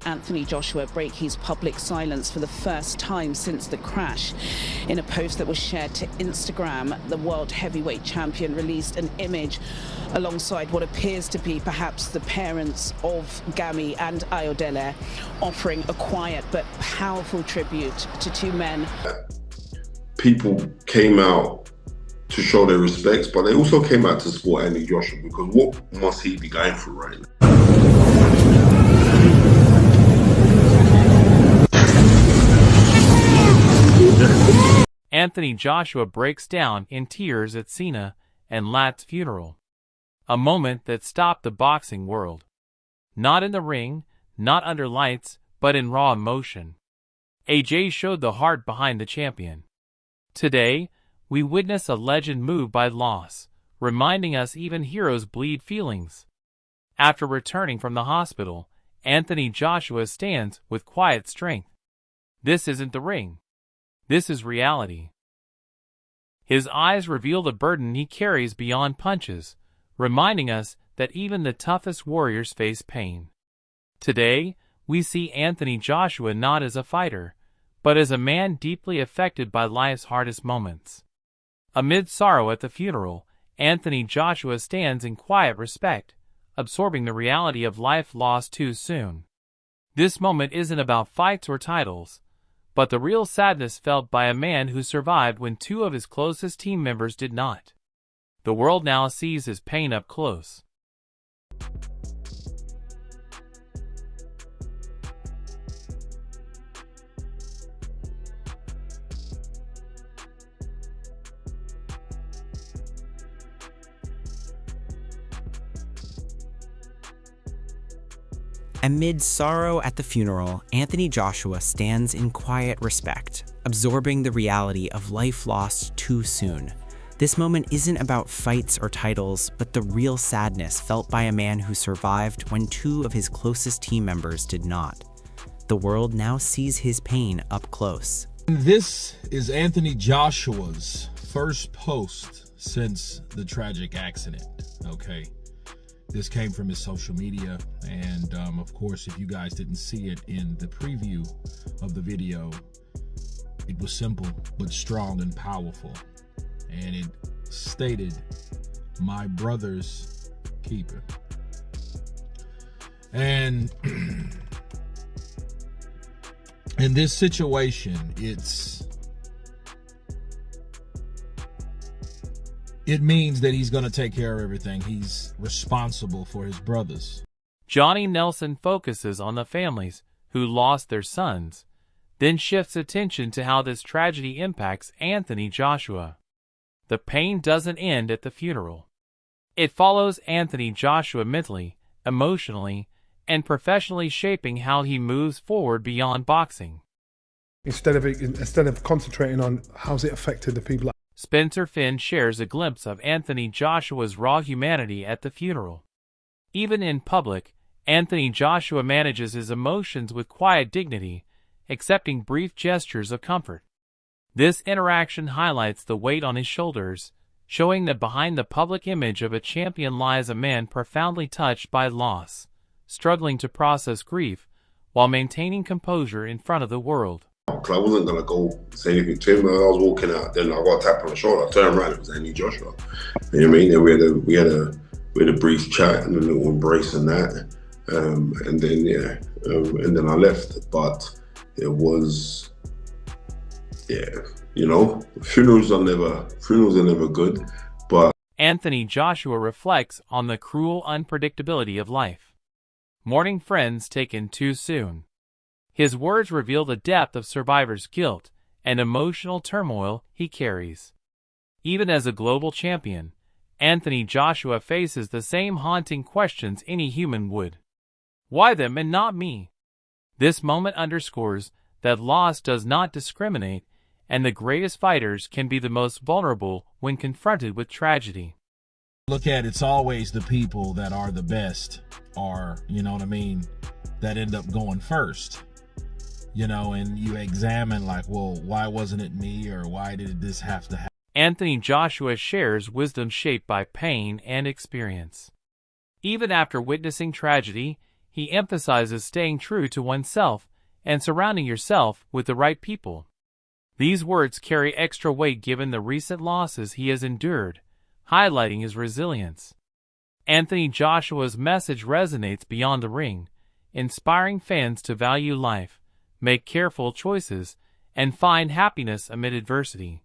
Anthony Joshua break his public silence for the first time since the crash. In a post that was shared to Instagram, the world heavyweight champion released an image alongside what appears to be perhaps the parents of Gami and Ayodele, offering a quiet but powerful tribute to two men. People came out to show their respects, but they also came out to support Anthony Joshua, because what must he be going through right now? Anthony Joshua breaks down in tears at Sina and Lats' funeral. A moment that stopped the boxing world. Not in the ring, not under lights, but in raw emotion. AJ showed the heart behind the champion. Today, we witness a legend moved by loss, reminding us even heroes bleed feelings. After returning from the hospital, Anthony Joshua stands with quiet strength. This isn't the ring. This is reality. His eyes reveal the burden he carries beyond punches, reminding us that even the toughest warriors face pain. Today, we see Anthony Joshua not as a fighter, but as a man deeply affected by life's hardest moments. Amid sorrow at the funeral, Anthony Joshua stands in quiet respect, absorbing the reality of life lost too soon. This moment isn't about fights or titles, but the real sadness felt by a man who survived when two of his closest team members did not. The world now sees his pain up close. Amid sorrow at the funeral, Anthony Joshua stands in quiet respect, absorbing the reality of life lost too soon. This moment isn't about fights or titles, but the real sadness felt by a man who survived when two of his closest team members did not. The world now sees his pain up close. This is Anthony Joshua's first post since the tragic accident, okay? This came from his social media, and of course, if you guys didn't see it in the preview of the video, it was simple but strong and powerful. And it stated, "My brother's keeper." And in this situation, it means that he's going to take care of everything. He's responsible for his brothers. Johnny Nelson focuses on the families who lost their sons, then shifts attention to how this tragedy impacts Anthony Joshua. The pain doesn't end at the funeral. It follows Anthony Joshua mentally, emotionally, and professionally, shaping how he moves forward beyond boxing. Instead of concentrating on how's it affected the people. Spencer Finn shares a glimpse of Anthony Joshua's raw humanity at the funeral. Even in public, Anthony Joshua manages his emotions with quiet dignity, accepting brief gestures of comfort. This interaction highlights the weight on his shoulders, showing that behind the public image of a champion lies a man profoundly touched by loss, struggling to process grief while maintaining composure in front of the world. I wasn't going to go say anything to him. I was walking out, then I got tapped on the shoulder. I turned around, it was Anthony Joshua. You know what I mean? And we had a brief chat and a little embrace and that. And then I left. But it was, funerals are never good. But Anthony Joshua reflects on the cruel unpredictability of life. Mourning friends taken too soon. His words reveal the depth of survivor's guilt and emotional turmoil he carries. Even as a global champion, Anthony Joshua faces the same haunting questions any human would. Why them and not me? This moment underscores that loss does not discriminate, and the greatest fighters can be the most vulnerable when confronted with tragedy. Look at it's always the people that are the best, or, that end up going first. And you examine why wasn't it me, or why did this have to happen? Anthony Joshua shares wisdom shaped by pain and experience. Even after witnessing tragedy, he emphasizes staying true to oneself and surrounding yourself with the right people. These words carry extra weight given the recent losses he has endured, highlighting his resilience. Anthony Joshua's message resonates beyond the ring, inspiring fans to value life, make careful choices, and find happiness amid adversity,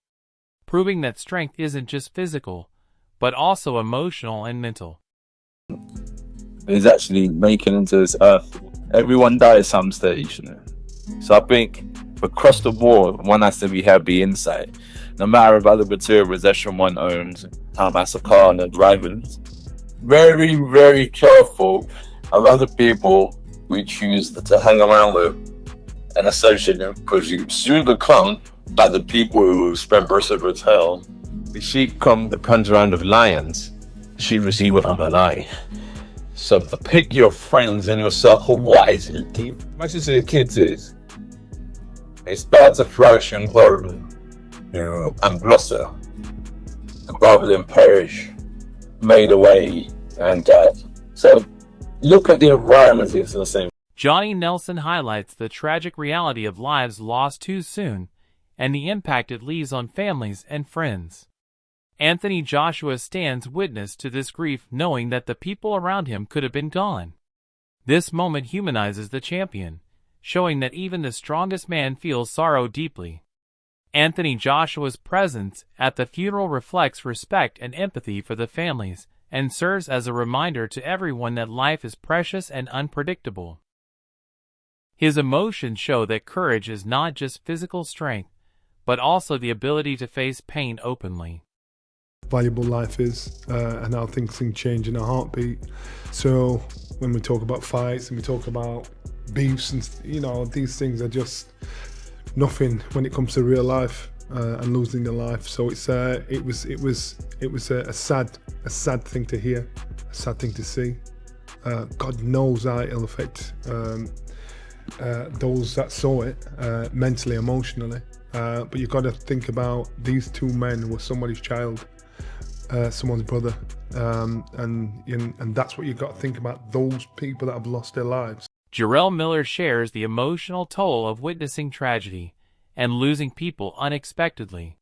proving that strength isn't just physical, but also emotional and mental. Is actually making into this earth. Everyone dies at some stage, you know? So I think across the board, one has to be happy inside. No matter about the material possession one owns, how that's a car and driving. Very, very careful of other people we choose to hang around with and associate them, because you soon become like the people who spend birth of its hell. The sheep come that comes around with lions. She receive it on an eye. So pick your friends and your circle wisely. Much as the kids is, it starts to flourish and grow, and blossom, rather than perish, made away and die. So look at the environment, it's the same. Johnny Nelson highlights the tragic reality of lives lost too soon and the impact it leaves on families and friends. Anthony Joshua stands witness to this grief, knowing that the people around him could have been gone. This moment humanizes the champion, showing that even the strongest man feels sorrow deeply. Anthony Joshua's presence at the funeral reflects respect and empathy for the families and serves as a reminder to everyone that life is precious and unpredictable. His emotions show that courage is not just physical strength, but also the ability to face pain openly. Valuable life is, and how things can change in a heartbeat. So when we talk about fights and we talk about beefs, and these things are just nothing when it comes to real life and losing a life. So it was a sad thing to hear, a sad thing to see. God knows how it'll affect those that saw it mentally, emotionally. But you've got to think about these two men were somebody's child, someone's brother, and that's what you've got to think about, those people that have lost their lives. Jarrell Miller shares the emotional toll of witnessing tragedy and losing people unexpectedly.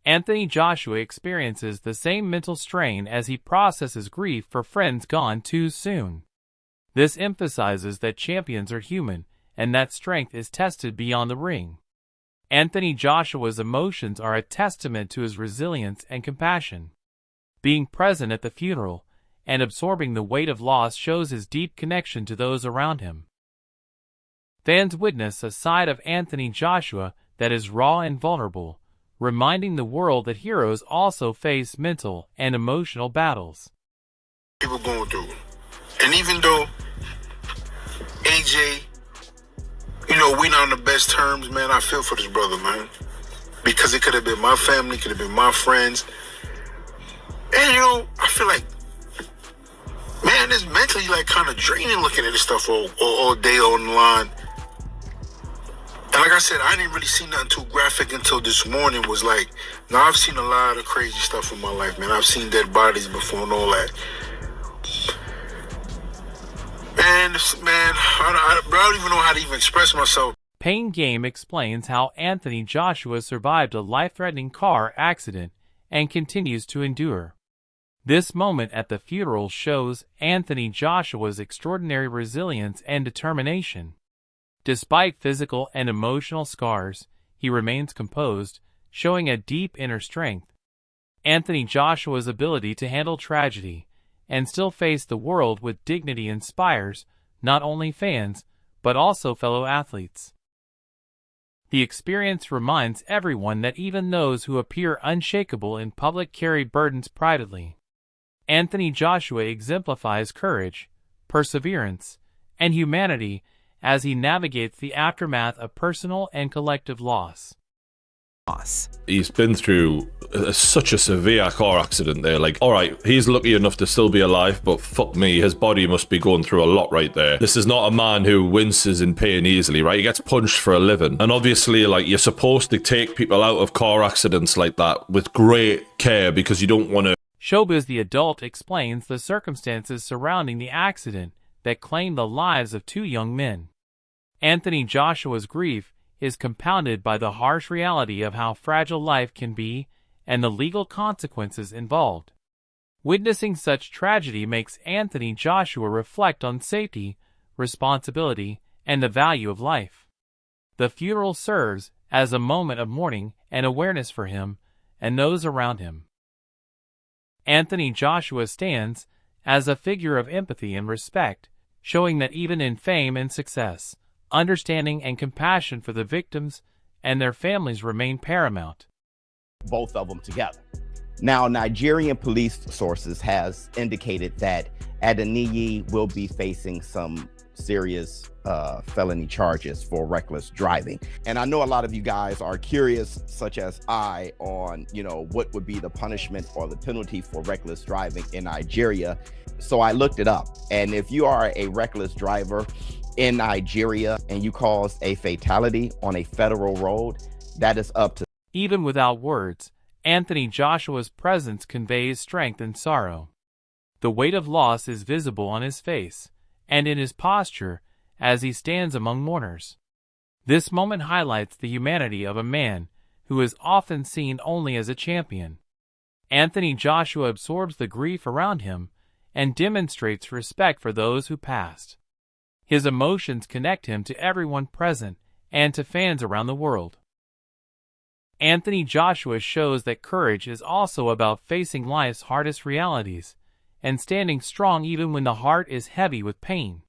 Anthony Joshua experiences the same mental strain as he processes grief for friends gone too soon. This emphasizes that champions are human and that strength is tested beyond the ring. Anthony Joshua's emotions are a testament to his resilience and compassion. Being present at the funeral and absorbing the weight of loss shows his deep connection to those around him. Fans witness a side of Anthony Joshua that is raw and vulnerable, reminding the world that heroes also face mental and emotional battles. People going through. And even though AJ, we're not on the best terms, man, I feel for this brother, man. Because it could have been my family, could have been my friends. And, I feel like, man, it's mentally, kind of draining looking at this stuff all day online. And like I said, I didn't really see nothing too graphic until this morning. Now I've seen a lot of crazy stuff in my life, man. I've seen dead bodies before and all that. And, man, I don't even know how to even express myself. Pain Game explains how Anthony Joshua survived a life-threatening car accident and continues to endure. This moment at the funeral shows Anthony Joshua's extraordinary resilience and determination. Despite physical and emotional scars, he remains composed, showing a deep inner strength. Anthony Joshua's ability to handle tragedy and still face the world with dignity inspires not only fans, but also fellow athletes. The experience reminds everyone that even those who appear unshakable in public carry burdens privately. Anthony Joshua exemplifies courage, perseverance, and humanity as he navigates the aftermath of personal and collective loss. He's been through such a severe car accident there. Alright, he's lucky enough to still be alive, but fuck me, his body must be going through a lot right there. This is not a man who winces in pain easily, right? He gets punched for a living. And obviously, you're supposed to take people out of car accidents like that with great care because you don't want to. Showbiz the adult explains the circumstances surrounding the accident, that claimed the lives of two young men. Anthony Joshua's grief is compounded by the harsh reality of how fragile life can be and the legal consequences involved. Witnessing such tragedy makes Anthony Joshua reflect on safety, responsibility, and the value of life. The funeral serves as a moment of mourning and awareness for him and those around him. Anthony Joshua stands as a figure of empathy and respect, showing that even in fame and success, understanding and compassion for the victims and their families remain paramount. Both of them together. Now, Nigerian police sources has indicated that Adeniyi will be facing some serious felony charges for reckless driving. And I know a lot of you guys are curious, such as I, on, what would be the punishment or the penalty for reckless driving in Nigeria. So I looked it up. And if you are a reckless driver in Nigeria and you cause a fatality on a federal road, that is up to... Even without words, Anthony Joshua's presence conveys strength and sorrow. The weight of loss is visible on his face and in his posture as he stands among mourners. This moment highlights the humanity of a man who is often seen only as a champion. Anthony Joshua absorbs the grief around him and demonstrates respect for those who passed. His emotions connect him to everyone present and to fans around the world. Anthony Joshua shows that courage is also about facing life's hardest realities and standing strong even when the heart is heavy with pain.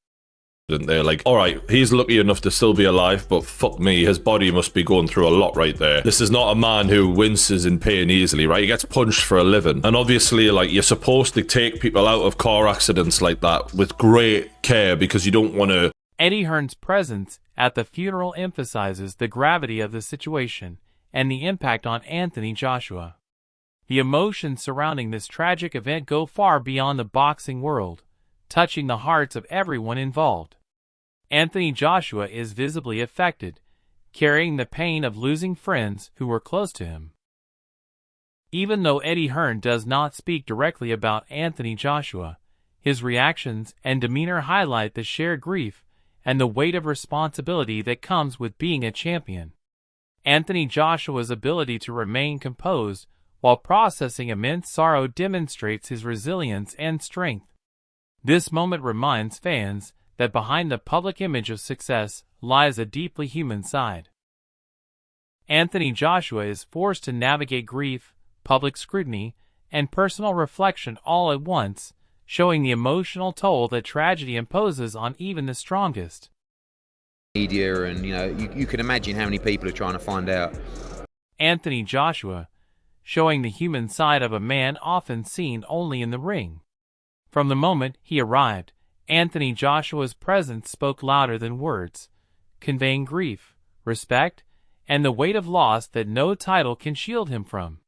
They're like, all right, he's lucky enough to still be alive, but fuck me, his body must be going through a lot right there. This is not a man who winces in pain easily, right? He gets punched for a living. And obviously, like, you're supposed to take people out of car accidents like that with great care because you don't want to... Eddie Hearn's presence at the funeral emphasizes the gravity of the situation and the impact on Anthony Joshua. The emotions surrounding this tragic event go far beyond the boxing world, touching the hearts of everyone involved. Anthony Joshua is visibly affected, carrying the pain of losing friends who were close to him. Even though Eddie Hearn does not speak directly about Anthony Joshua, his reactions and demeanor highlight the shared grief and the weight of responsibility that comes with being a champion. Anthony Joshua's ability to remain composed while processing immense sorrow demonstrates his resilience and strength. This moment reminds fans that behind the public image of success lies a deeply human side. Anthony Joshua is forced to navigate grief, public scrutiny, and personal reflection all at once, showing the emotional toll that tragedy imposes on even the strongest. Media and, you can imagine how many people are trying to find out. Anthony Joshua, showing the human side of a man often seen only in the ring. From the moment he arrived, Anthony Joshua's presence spoke louder than words, conveying grief, respect, and the weight of loss that no title can shield him from.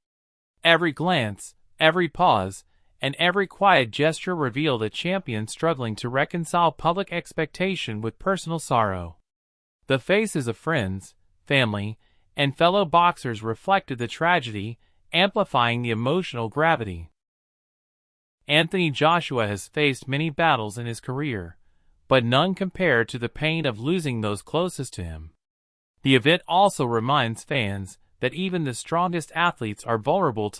Every glance, every pause, and every quiet gesture revealed a champion struggling to reconcile public expectation with personal sorrow. The faces of friends, family, and fellow boxers reflected the tragedy, amplifying the emotional gravity. Anthony Joshua has faced many battles in his career, but none compared to the pain of losing those closest to him. The event also reminds fans that even the strongest athletes are vulnerable to